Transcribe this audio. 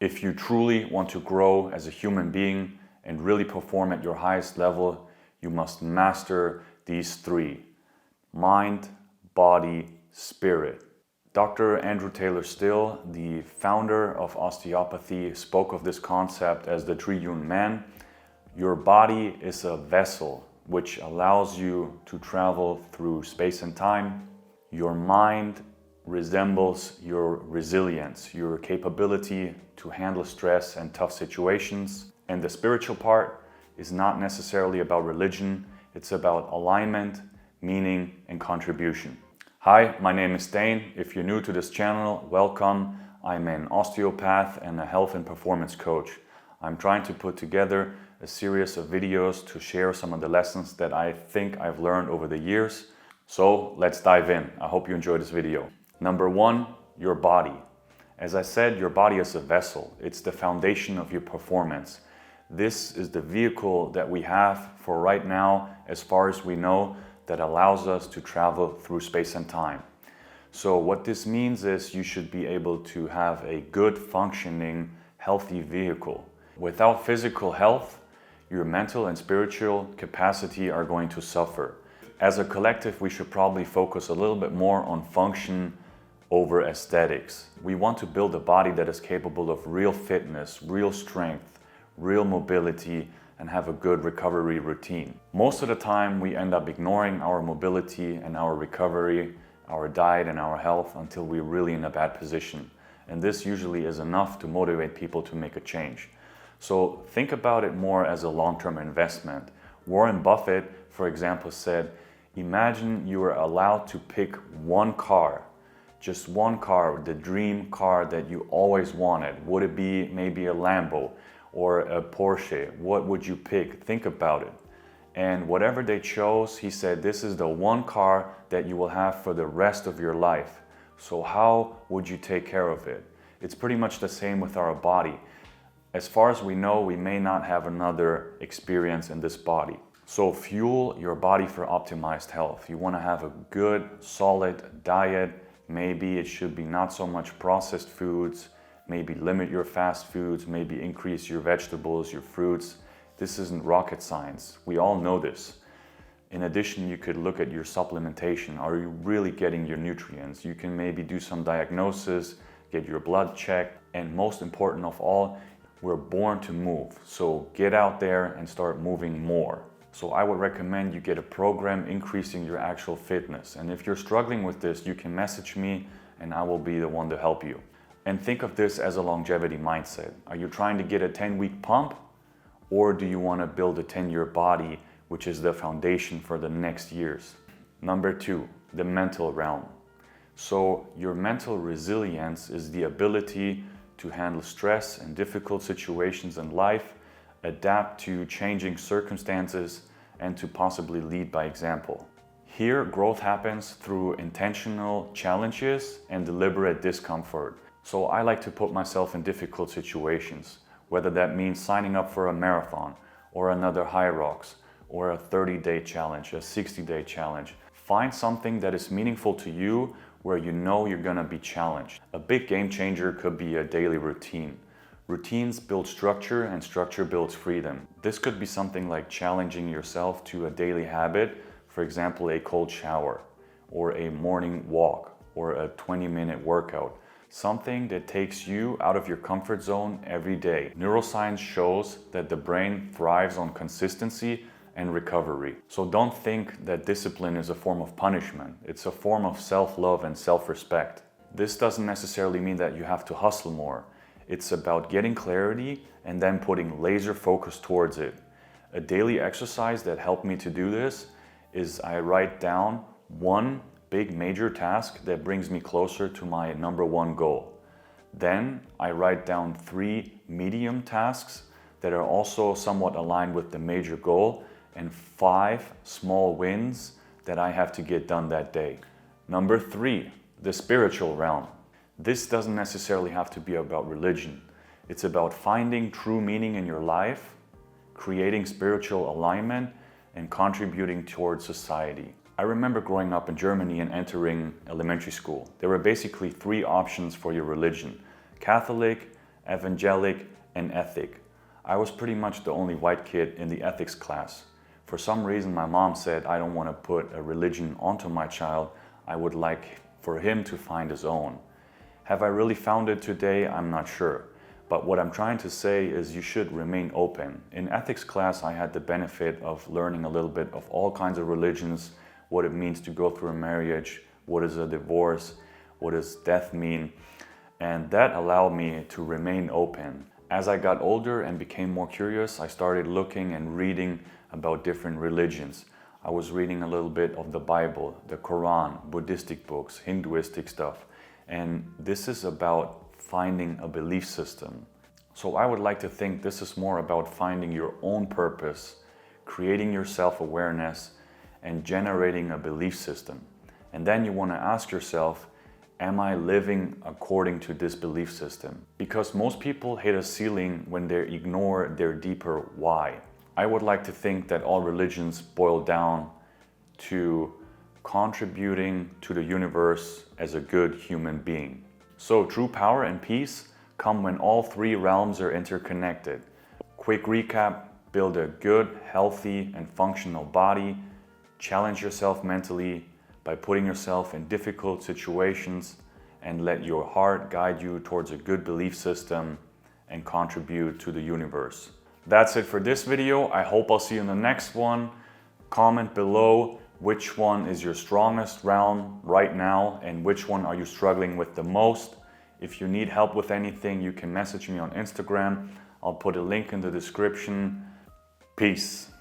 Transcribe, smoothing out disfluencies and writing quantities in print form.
If you truly want to grow as a human being and really perform at your highest level, you must master these three: mind, body, spirit. Dr. Andrew Taylor Still, the founder of osteopathy, spoke of this concept as the Triyun Man. Your body is a vessel which allows you to travel through space and time. Your mind resembles your resilience, your capability to handle stress and tough situations. And the spiritual part is not necessarily about religion, it's about alignment, meaning, and contribution. Hi, my name is Dane. If you're new to this channel, welcome. I'm an osteopath and a health and performance coach. I'm trying to put together a series of videos to share some of the lessons that I think I've learned over the years. So let's dive in. I hope you enjoy this video. Number one, your body. As I said, your body is a vessel. It's the foundation of your performance. This is the vehicle that we have for right now, as far as we know, that allows us to travel through space and time. So what this means is you should be able to have a good functioning, healthy vehicle. Without physical health, your mental and spiritual capacity are going to suffer. As a collective, we should probably focus a little bit more on function over aesthetics. We want to build a body that is capable of real fitness, real strength, real mobility, and have a good recovery routine. Most of the time, we end up ignoring our mobility and our recovery, our diet and our health until we're really in a bad position. And this usually is enough to motivate people to make a change. So think about it more as a long-term investment. Warren Buffett, for example, said, imagine you were allowed to pick one car, just one car, the dream car that you always wanted. Would it be maybe a Lambo or a Porsche? What would you pick? Think about it. And whatever they chose, he said, this is the one car that you will have for the rest of your life. So how would you take care of it? It's pretty much the same with our body. As far as we know, we may not have another experience in this body. So fuel your body for optimized health. You want to have a good, solid diet. Maybe it should be not so much processed foods. Maybe limit your fast foods. Maybe increase your vegetables, your fruits. This isn't rocket science. We all know this. In addition, you could look at your supplementation. Are you really getting your nutrients? You can maybe do some diagnosis, get your blood checked. And most important of all, we're born to move. So get out there and start moving more. So I would recommend you get a program increasing your actual fitness. And if you're struggling with this, you can message me and I will be the one to help you. And think of this as a longevity mindset. Are you trying to get a 10-week pump? Or do you want to build a 10-year body, which is the foundation for the next years? Number two, the mental realm. So your mental resilience is the ability to handle stress and difficult situations in life, adapt to changing circumstances, and to possibly lead by example. Here, growth happens through intentional challenges and deliberate discomfort. So I like to put myself in difficult situations, whether that means signing up for a marathon or another high rocks or a 30-day challenge, a 60-day challenge. Find something that is meaningful to you where you know you're gonna be challenged. A big game changer could be a daily routine. Routines build structure and structure builds freedom. This could be something like challenging yourself to a daily habit, for example, a cold shower or a morning walk or a 20-minute workout. Something that takes you out of your comfort zone every day. Neuroscience shows that the brain thrives on consistency and recovery. So don't think that discipline is a form of punishment. It's a form of self-love and self-respect. This doesn't necessarily mean that you have to hustle more. It's about getting clarity and then putting laser focus towards it. A daily exercise that helped me to do this is I write down one big major task that brings me closer to my number one goal. Then I write down 3 medium tasks that are also somewhat aligned with the major goal and 5 small wins that I have to get done that day. Number 3, the spiritual realm. This doesn't necessarily have to be about religion. It's about finding true meaning in your life, creating spiritual alignment, and contributing towards society. I remember growing up in Germany and entering elementary school. There were basically 3 options for your religion: Catholic, evangelic, and ethic. I was pretty much the only white kid in the ethics class. For some reason, my mom said, I don't want to put a religion onto my child. I would like for him to find his own. Have I really found it today? I'm not sure. But what I'm trying to say is you should remain open. In ethics class, I had the benefit of learning a little bit of all kinds of religions, what it means to go through a marriage, what is a divorce, what does death mean, and that allowed me to remain open. As I got older and became more curious, I started looking and reading about different religions. I was reading a little bit of the Bible, the Quran, Buddhistic books, Hinduistic stuff, and this is about finding a belief system. So I would like to think this is more about finding your own purpose, creating your self-awareness, and generating a belief system. And then you want to ask yourself, am I living according to this belief system? Because most people hit a ceiling when they ignore their deeper why. I would like to think that all religions boil down to contributing to the universe as a good human being. So true power and peace come when all three realms are interconnected. Quick recap: build a good, healthy, and functional body. Challenge yourself mentally by putting yourself in difficult situations, and let your heart guide you towards a good belief system and contribute to the universe. That's it for this video. I hope I'll see you in the next one. Comment below which one is your strongest realm right now and which one are you struggling with the most. If you need help with anything, you can message me on Instagram. I'll put a link in the description. Peace.